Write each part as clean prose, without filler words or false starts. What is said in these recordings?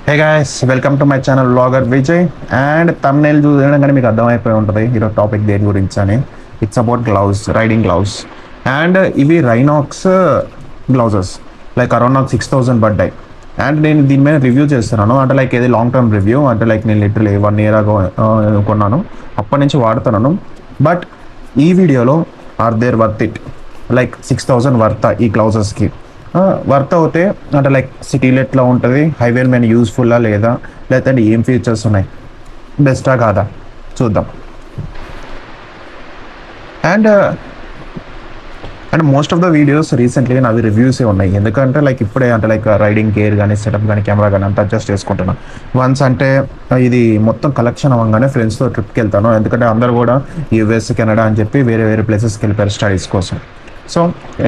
Hey guys, welcome to my channel vlogger Vijay. And thumbnail చూడగానే మీకు అర్థమైపోయి ఉంటుంది ఈరోజు టాపిక్ దేని గురించి అని. It's about gloves, riding gloves. And ఇవి రైనాక్స్ గ్లౌజెస్. లైక్ అరౌండ్ నాకు 6,000 పడ్డాయి. అండ్ నేను దీని మీద రివ్యూ చేస్తున్నాను, అంటే లైక్ ఇది లాంగ్ టర్మ్ రివ్యూ. అంటే లైక్ నేను లిటరలీ 1 year ago కొన్నాను, అప్పటి నుంచి వాడుతున్నాను. బట్ ఈ వీడియోలో are there worth it? Like 6,000 worth ఈ గ్లౌజెస్కి వర్త్ అవుతే అంటే లైక్ సిటీలో ఎట్లా ఉంటుంది, హైవే మీద యూస్ఫుల్లా లేదా, లేదంటే ఏం ఫీచర్స్ ఉన్నాయి, బెస్టా కాదా చూద్దాం. And and most of the videos recently నావి రివ్యూసే ఉన్నాయి. ఎందుకంటే లైక్ ఇప్పుడే అంటే లైక్ రైడింగ్ గేర్ కానీ సెటప్ కానీ కెమెరా కానీ అంతా అడ్జస్ట్ చేసుకుంటున్నాను. వన్స్ అంటే ఇది మొత్తం కలెక్షన్ అవ్వగానే ఫ్రెండ్స్తో ట్రిప్కి వెళ్తాను. ఎందుకంటే అందరు కూడా యూఎస్, కెనడా అని చెప్పి వేరే వేరే ప్లేసెస్కి వెళ్ళిపోయారు స్టడీస్ కోసం. సో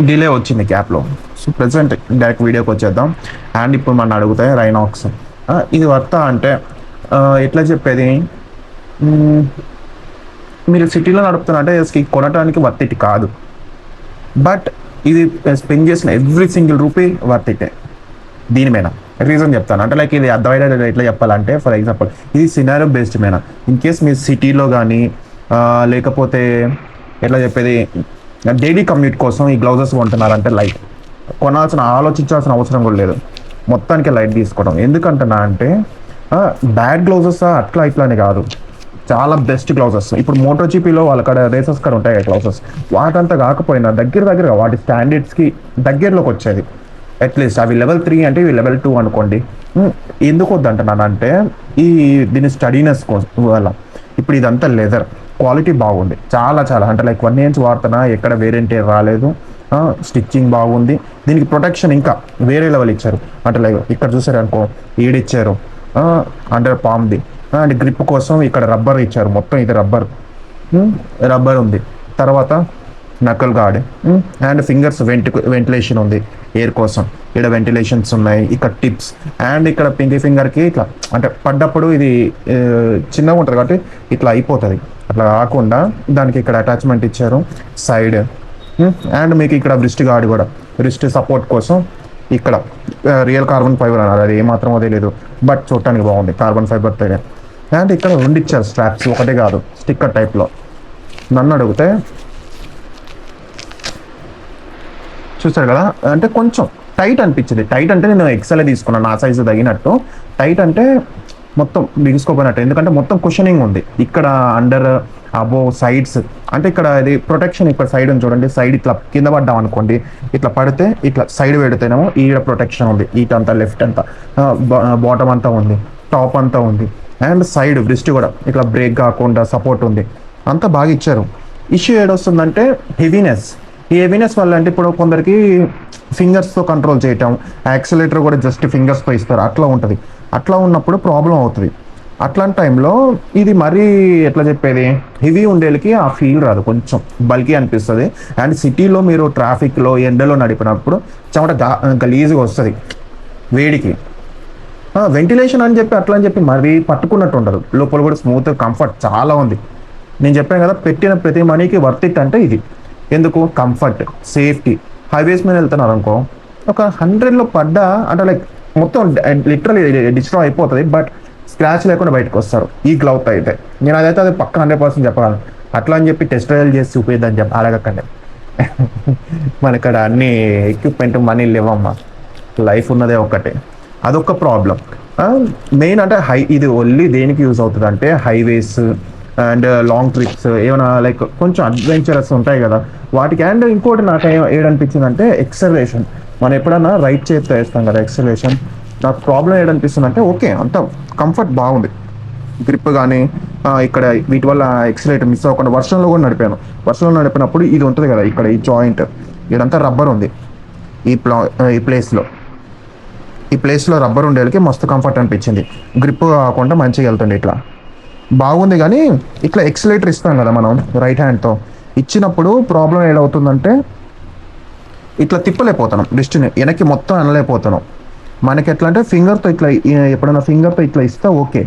డిలే వచ్చింది గ్యాప్లో. సో ప్రజెంట్ డైరెక్ట్ వీడియోకి వచ్చేద్దాం. అండ్ ఇప్పుడు మనం అడుగుతాయి రైనాక్స్ ఇది వర్తా అంటే ఎట్లా చెప్పేది, మీరు సిటీలో నడుపుతున్నట్టే కొనడానికి వర్త్ ఇట్ కాదు. బట్ ఇది స్పెండ్ చేసిన ఎవ్రీ సింగిల్ రూపీ వర్త్ ఇటే. దీని మీద రీజన్ చెప్తాను. అంటే లైక్ ఇది అర్థమయ్యేది ఎట్లా చెప్పాలంటే, ఫర్ ఎగ్జాంపుల్ ఇది సినారియో బేస్డ్ మీద. ఇన్ కేస్ మీరు సిటీలో కానీ లేకపోతే ఎట్లా చెప్పేది డైలీ కమ్యూట్ కోసం ఈ గ్లౌజెస్ కొంటున్నారంటే లైట్ ఆలోచించాల్సిన అవసరం కూడా లేదు. మొత్తానికి లైట్ తీసుకోవడం. ఎందుకంటున్నా అంటే బ్యాడ్ గ్లౌజెస్ అట్లా ఇట్లానే కాదు, చాలా బెస్ట్ గ్లౌజెస్. ఇప్పుడు మోటోజీపీలో వాళ్ళ కాడ రేసెస్ కాడ ఉంటాయి గ్లౌజెస్, వాటంతా కాకపోయినా దగ్గర వాటి స్టాండర్డ్స్కి దగ్గరలోకి వచ్చేది. అట్లీస్ట్ అవి లెవెల్ 3 అంటే ఇవి లెవెల్ 2 అనుకోండి. ఎందుకు వద్దంటున్నానంటే దీని స్టడీనెస్ కోసం వల్ల. ఇప్పుడు ఇదంతా లెదర్ క్వాలిటీ బాగుంది, చాలా అంటే లైక్ 1 year వాడుతున్నా, ఎక్కడ వేరియంటీ రాలేదు. స్టిచ్చింగ్ బాగుంది. దీనికి ప్రొటెక్షన్ ఇంకా వేరే లెవెల్ ఇచ్చారు. అంటే లైక్ ఇక్కడ చూసారు అనుకో, ఈడిచ్చారు అండర్ పామ్ది. అండ్ గ్రిప్ కోసం ఇక్కడ రబ్బర్ ఇచ్చారు, మొత్తం ఇది రబ్బర్ ఉంది. తర్వాత నకల్ గార్డ్ అండ్ ఫింగర్స్ వెంటిలేషన్ ఉంది ఎయిర్ కోసం. ఇక్కడ వెంటిలేషన్స్ ఉన్నాయి, ఇక్కడ టిప్స్. అండ్ ఇక్కడ పింకీ ఫింగర్కి ఇట్లా అంటే పడ్డప్పుడు ఇది చిన్నగా ఉంటుంది కాబట్టి ఇట్లా అయిపోతుంది. అట్లా కాకుండా దానికి ఇక్కడ అటాచ్మెంట్ ఇచ్చారు సైడ్. అండ్ మీకు ఇక్కడ రిస్ట్ గార్డ్ కూడా, రిస్ట్ సపోర్ట్ కోసం ఇక్కడ రియల్ కార్బన్ ఫైబర్ అన్నారు. అది ఏమాత్రమో తెలియదు, బట్ చూడటానికి బాగుంది కార్బన్ ఫైబర్ తోనే. అండ్ ఇక్కడ 2 ఇచ్చారు స్ట్రాప్స్, ఒకటే కాదు, స్టిక్కర్ టైప్లో. నన్ను అడిగితే చూసారు కదా, అంటే కొంచెం టైట్ అనిపించింది. టైట్ అంటే నేను ఎక్సెల్ తీసుకున్నాను, నా సైజు తగినట్టు. టైట్ అంటే మొత్తం బిగుసుకోపోయినట్టు, ఎందుకంటే మొత్తం కుషనింగ్ ఉంది ఇక్కడ అండర్ అబో సైడ్స్. అంటే ఇక్కడ ఇది ప్రొటెక్షన్, ఇక్కడ సైడ్ ఉంది చూడండి. సైడ్ ఇట్లా కింద పడ్డాం అనుకోండి, ఇట్లా పడితే ఇట్లా సైడ్ పెడితేనేమో ఈడ ప్రొటెక్షన్ ఉంది. ఈటంతా లెఫ్ట్ అంతా, బాటమ్ అంతా ఉంది, టాప్ అంతా ఉంది. అండ్ సైడ్ బ్రిస్ట్ కూడా ఇట్లా బ్రేక్ కాకుండా సపోర్ట్ ఉంది. అంతా బాగా ఇచ్చారు. ఇష్యూ ఏడొస్తుందంటే హెవీనెస్. ఈ హెవీనెస్ వల్ల అంటే ఇప్పుడు కొందరికి ఫింగర్స్తో కంట్రోల్ చేయటం, యాక్సిలేటర్ కూడా జస్ట్ ఫింగర్స్తో ఇస్తారు, అట్లా ఉంటుంది. అట్లా ఉన్నప్పుడు ప్రాబ్లం అవుతుంది. అట్లాంటి టైంలో ఇది మరీ ఎట్లా చెప్పేది, హెవీ ఉండేళ్ళకి ఆ ఫీల్ రాదు, కొంచెం బల్కీ అనిపిస్తుంది. అండ్ సిటీలో మీరు ట్రాఫిక్లో ఎండలో నడిపినప్పుడు చెమట గలీజ్గా వస్తుంది వేడికి. వెంటిలేషన్ అని చెప్పి అట్లా అని చెప్పి మరీ పట్టుకున్నట్టు ఉండదు, లోపల కూడా స్మూత్ కంఫర్ట్ చాలా ఉంది. నేను చెప్పాను కదా, పెట్టిన ప్రతి మనీకి వర్త్ ఇట్ అంటే ఇది. ఎందుకు? Comfort, safety. హైవేస్ మీద వెళ్తున్నారు అనుకో, ఒక 100లో పడ్డా అంటే లైక్ మొత్తం లిటరలీ డిస్ట్రాయ్ అయిపోతుంది, బట్ స్క్రాచ్ లేకుండా బయటకు వస్తారు ఈ గ్లౌత్ అయితే. నేను అదైతే అది పక్కన 100% చెప్పగలను. అట్లా అని చెప్పి టెస్ట్ ట్రయల్ చేసి చూపిద్దని చెప్పి అడగకండి. మనక్కడ అన్ని ఎక్విప్మెంట్ మనీ లేవమ్మా, లైఫ్ ఉన్నదే ఒక్కటే, అదొక ప్రాబ్లం. మెయిన్ అంటే ఇది ఓన్లీ దేనికి యూజ్ అవుతుంది అంటే హైవేస్ అండ్ లాంగ్ ట్రిప్స్, ఏమైనా లైక్ కొంచెం అడ్వెంచరస్ ఉంటాయి కదా వాటికి. అండ్ ఇంకోటి నాకు ఏడనిపించింది అంటే ఎక్సలేషన్. మనం ఎప్పుడన్నా రైట్ చేతితో వేస్తాం కదా ఎక్సలేషన్, నాకు ప్రాబ్లం ఏడనిపిస్తుంది అంటే ఓకే అంత కంఫర్ట్ బాగుంది, గ్రిప్ కానీ ఇక్కడ వీటి వల్ల ఎక్సలేటర్ మిస్ అవ్వకుండా. వర్షంలో కూడా నడిపాను, వర్షంలో నడిపినప్పుడు ఇది ఉంటుంది కదా ఇక్కడ ఈ జాయింట్, ఇదంతా రబ్బర్ ఉంది ఈ ప్లేస్లో రబ్బర్ ఉండేకి మస్తు కంఫర్ట్ అనిపించింది. గ్రిప్ కాకుండా మంచిగా వెళ్తుంది, ఇట్లా బాగుంది. కానీ ఇట్లా ఎక్సలేటర్ ఇస్తాం కదా మనం రైట్ హ్యాండ్తో, ఇచ్చినప్పుడు ప్రాబ్లం ఏడవుతుందంటే ఇట్లా తిప్పలేకపోతున్నాం, రిస్ట్ని వెనక్కి మొత్తం అనలేకపోతున్నాం. మనకి ఎట్లా అంటే ఫింగర్తో ఇట్లా, ఎప్పుడైనా ఫింగర్తో ఇట్లా ఇస్తే ఓకే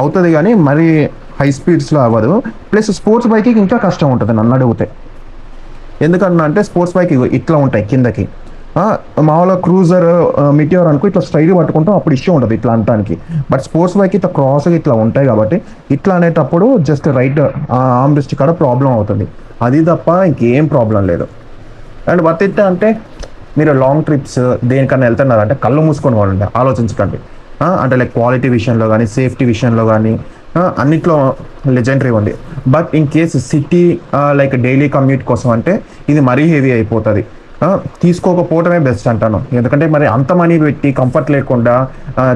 అవుతుంది, కానీ మరీ హై స్పీడ్స్లో అవ్వదు. ప్లస్ స్పోర్ట్స్ బైక్కి ఇంకా కష్టం ఉంటుంది నన్ను అడిగితే. ఎందుకన్నా అంటే స్పోర్ట్స్ బైక్ ఇట్లా ఉంటాయి కిందకి, మామూలుగా క్రూజర్ మిటియోర్ అనుకో ఇట్లా స్ట్రైట్ పట్టుకుంటాం, అప్పుడు ఇష్యూ ఉంటుంది ఇట్లా అనడానికి. బట్ స్పోర్ట్స్ బైక్ ఇట్లా క్రాస్గా ఇట్లా ఉంటాయి కాబట్టి ఇట్లా అనేటప్పుడు జస్ట్ రైట్ ఆర్మ్ రెస్ట్ కాడ ప్రాబ్లం అవుతుంది, అది తప్ప ఇంకేం ప్రాబ్లం లేదు. అండ్ వర్త్ అంటే మీరు లాంగ్ ట్రిప్స్ దేనికన్నా వెళ్తున్నారంటే కళ్ళు మూసుకొని పోండి, ఆలోచించకండి. అంటే లైక్ క్వాలిటీ విషయంలో కానీ సేఫ్టీ విషయంలో కానీ అన్నిట్లో లెజెండరీ ఉంది. But in case city like daily commute కోసం అంటే ఇది మరీ హెవీ అయిపోతుంది, తీసుకోకపోవటమే బెస్ట్ అంటాను. ఎందుకంటే మరి అంత మనీ పెట్టి కంఫర్ట్ లేకుండా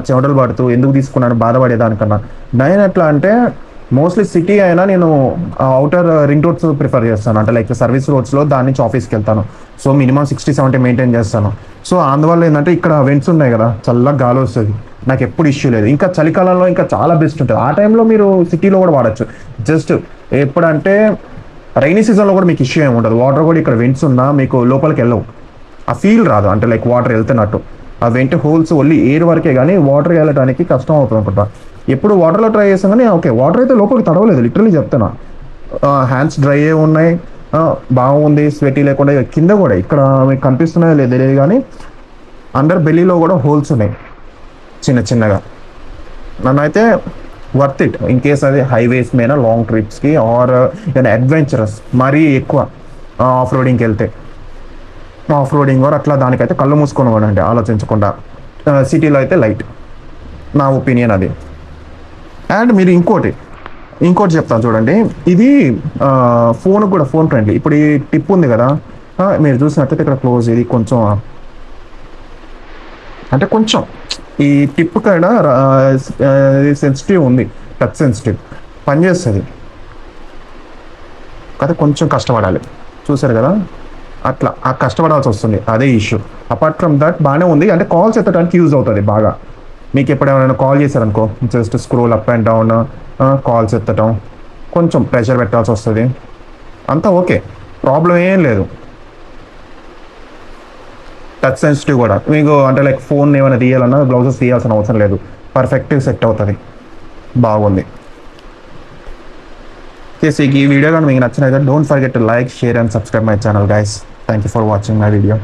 చెమటలు పడుతూ ఎందుకు తీసుకున్నాను బాధపడేదానికన్నా నేను ఎట్లా అంటే మోస్ట్లీ సిటీ అయినా నేను అవుటర్ రింగ్ రోడ్స్ ప్రిఫర్ చేస్తాను, అంటే లైక్ సర్వీస్ రోడ్స్లో దాని నుంచి ఆఫీస్కి వెళ్తాను. సో మినిమం 60-70 మెయింటైన్ చేస్తాను. సో అందువల్ల ఏంటంటే ఇక్కడ వెంట్స్ ఉన్నాయి కదా, చల్లగా గాలి వస్తుంది, నాకు ఎప్పుడు ఇష్యూ లేదు. ఇంకా చలికాలంలో ఇంకా చాలా బెస్ట్ ఉంటుంది, ఆ టైంలో మీరు సిటీలో కూడా వాడచ్చు. జస్ట్ ఎప్పుడంటే రైనీ సీజన్లో కూడా మీకు ఇష్యూ ఏమి ఉండదు, వాటర్ కూడా ఇక్కడ వెంట్స్ ఉన్నా మీకు లోపలికి వెళ్ళవు, ఆ ఫీల్ రాదు. అంటే లైక్ వాటర్ వెళ్తున్నట్టు ఆ వెంట్ హోల్స్ ఓన్లీ ఎయిర్ వరకే కానీ వాటర్ వెళ్ళడానికి కష్టం అవుతుంది అనుకుంటా. ఎప్పుడు వాటర్లో ట్రై చేస్తాం కానీ ఓకే వాటర్ అయితే లోపలికి తడవలేదు, లిటరలీ చెప్తున్నా. హ్యాండ్స్ డ్రై అయ్యే ఉన్నాయి, బాగుంది, స్వెటీ లేకుండా. కింద కూడా ఇక్కడ మీకు కనిపిస్తున్నాయో లేదు తెలియదు కానీ అండర్ బెల్లీలో కూడా హోల్స్ ఉన్నాయి చిన్న చిన్నగా. నన్నైతే వర్త్ ఇట్ ఇన్ కేస్ అది హైవేస్ మీద లాంగ్ ట్రిప్స్కి ఆర్ ఏదైనా అడ్వెంచరస్ మరీ ఎక్కువ ఆఫ్ రోడింగ్కి వెళ్తే, ఆఫ్ రోడింగ్ ఆర్ అట్లా దానికైతే కళ్ళు మూసుకొని పోనండి ఆలోచించకుండా. సిటీలో అయితే లైట్, నా ఒపీనియన్ అది. అండ్ మీరు ఇంకోటి చెప్తాను చూడండి, ఇది ఫోన్ కూడా ఫోన్ ఫ్రెండ్లీ. ఇప్పుడు ఈ టిప్ ఉంది కదా, మీరు చూసినట్లయితే ఇక్కడ క్లోజ్, ఇది కొంచెం అంటే కొంచెం ఈ టిప్ కాడ సెన్సిటివ్ ఉంది, టచ్ సెన్సిటివ్ పనిచేస్తుంది కదా, కొంచెం కష్టపడాలి. చూసారు కదా అట్లా ఆ కష్టపడాల్సి వస్తుంది, అదే ఇష్యూ. అపార్ట్ ఫ్రమ్ దట్ బాగానే ఉంది, అంటే కాల్స్ ఎత్తడానికి యూజ్ అవుతుంది బాగా. మీకు ఎప్పుడు ఎవరైనా కాల్ చేశారనుకో just scroll up and down, calls ఎత్తటం, కొంచెం ప్రెషర్ పెట్టాల్సి వస్తుంది, అంతా ఓకే, ప్రాబ్లం ఏం లేదు. టచ్ సెన్సిటివ్ కూడా మీకు అంటే లైక్ ఫోన్ ఏమైనా తీయాలన్నా బ్లౌజెస్ తీయాల్సిన అవసరం లేదు, పర్ఫెక్ట్గా సెట్ అవుతుంది, బాగుంది. చేసి ఈ వీడియో కానీ మీకు నచ్చినట్లయితే don't forget to like, share and subscribe my channel guys. Thank you for watching my video.